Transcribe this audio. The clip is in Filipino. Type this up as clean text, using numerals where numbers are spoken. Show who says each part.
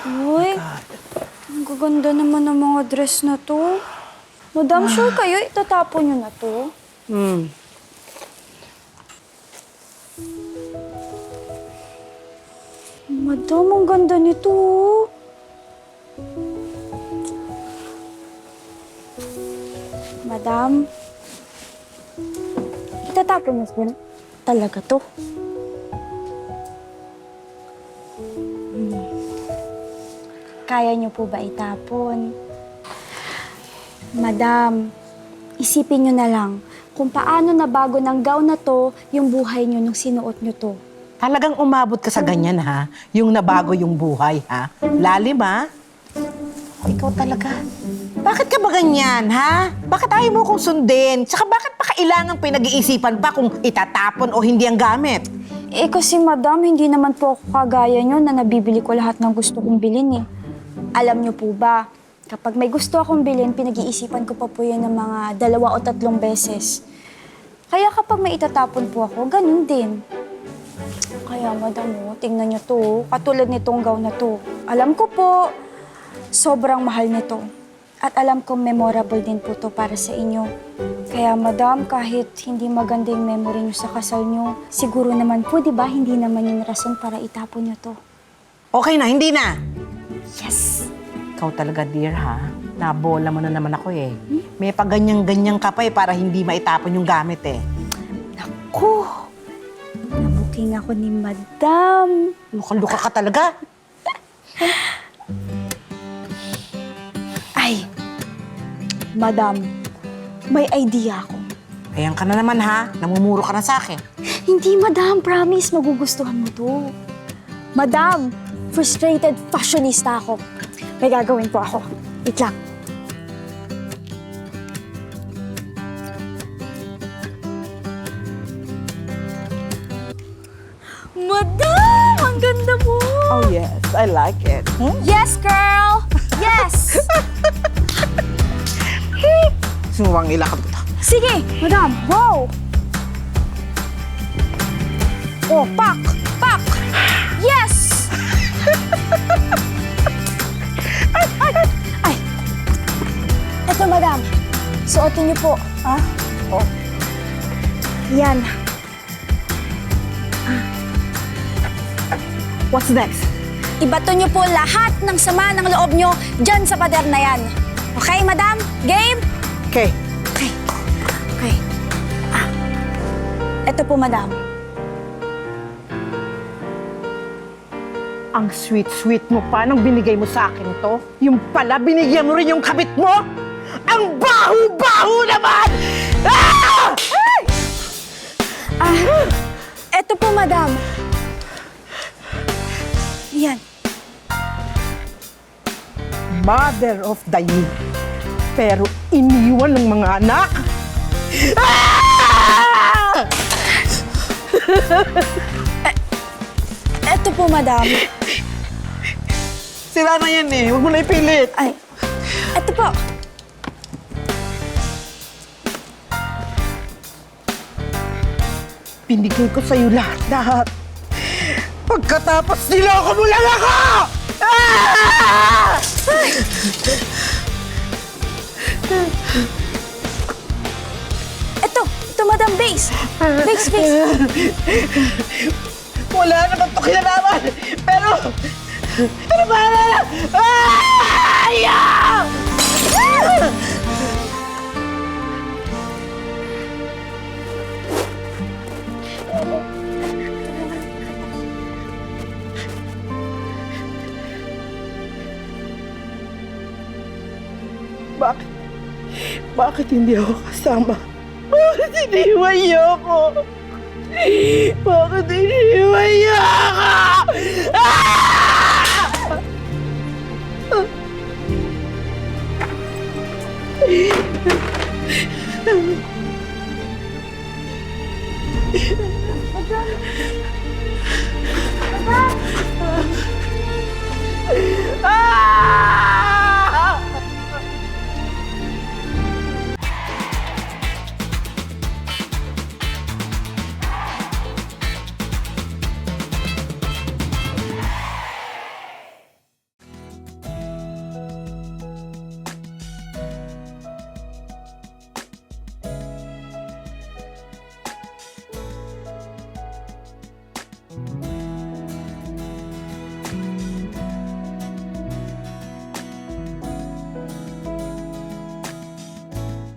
Speaker 1: Uy, ang gaganda naman ng mga dress na to. Madam, sure kayo itatapon nyo na to? Madam, ang ganda nito. Madam, itatapon nyo din talaga to. Kaya niyo po ba itapon? Madam, isipin niyo na lang kung paano nabago ng gown na to yung buhay niyo nung sinuot niyo to.
Speaker 2: Talagang umabot ka sa ganyan, ha? Yung nabago yung buhay, ha? Lalim, ha? Ikaw talaga. Bakit ka ba ganyan, ha? Bakit ayaw mo kong sundin? Tsaka bakit pa kailangang pinag-iisipan pa kung itatapon o hindi ang gamit?
Speaker 1: Eh kasi madam, hindi naman po ako kagaya niyo na nabibili ko lahat ng gusto kong bilhin eh. Alam niyo po ba, kapag may gusto akong bilhin, pinag-iisipan ko pa po yan ng mga 2 o 3 beses. Kaya kapag may itatapon po ako, ganun din. Kaya madam, tingnan niyo to, katulad nitong gown na to. Alam ko po, sobrang mahal nito. At alam kong memorable din po to para sa inyo. Kaya madam, kahit hindi maganda yung memory niyo sa kasal niyo, siguro naman po, di ba, hindi naman yung rason para itapon niyo to.
Speaker 2: Okay na, hindi na.
Speaker 1: Yes!
Speaker 2: Ikaw talaga, dear, ha? Nabola mo na naman ako, eh. May paganyang-ganyang ka pa, eh, para hindi maitapon yung gamit, eh.
Speaker 1: Naku! Nabuking ako ni madam.
Speaker 2: Luka-luka ka talaga.
Speaker 1: Ay, madam, may idea ako.
Speaker 2: Ayan ka na naman, ha? Namumuro ka na sa akin.
Speaker 1: Hindi, madam. Promise, magugustuhan mo to. Madam, frustrated fashionista ako. May gagawin po ako. Wait lang. Madam! Ang ganda mo!
Speaker 2: Oh, yes. I like it.
Speaker 1: Yes, girl! Yes!
Speaker 2: Sumuwang ilakad ko to.
Speaker 1: Sige, madam. Wow! Oh, pak! Pak! Yes! Ay! Eto, madam. Suotin niyo po. Ah? Oh. Yan.
Speaker 2: What's next?
Speaker 1: Ibato niyo po lahat ng sama ng loob niyo dyan sa pader na yan. Okay, madam? Game?
Speaker 2: Okay.
Speaker 1: Okay. Okay. Ah. Eto po, madam.
Speaker 2: Ang sweet-sweet mo pa nung binigay mo sa akin to. Yung pala, binigyan mo rin yung kabit mo. Ang baho-baho naman! Ah!
Speaker 1: Ah, eto po, madam. Yan.
Speaker 2: Mother of the year. Pero iniwan ng mga anak. Ah!
Speaker 1: Eto po, madam.
Speaker 2: Sira na yan eh. Huwag mo na ipilit.
Speaker 1: Ay, eto po.
Speaker 2: Binigay ko sa'yo lahat-lahat. Pagkatapos niloko mo lang ako! Ah!
Speaker 1: Ito, madam, base. Base, base.
Speaker 2: Wala naman ito kinalaman. Pero bahala na! Ah! Ayaw! Bakit? Bakit hindi ako kasama? Bakit iniwan niyo ako? Bakit iniwan niyo ako? Ah!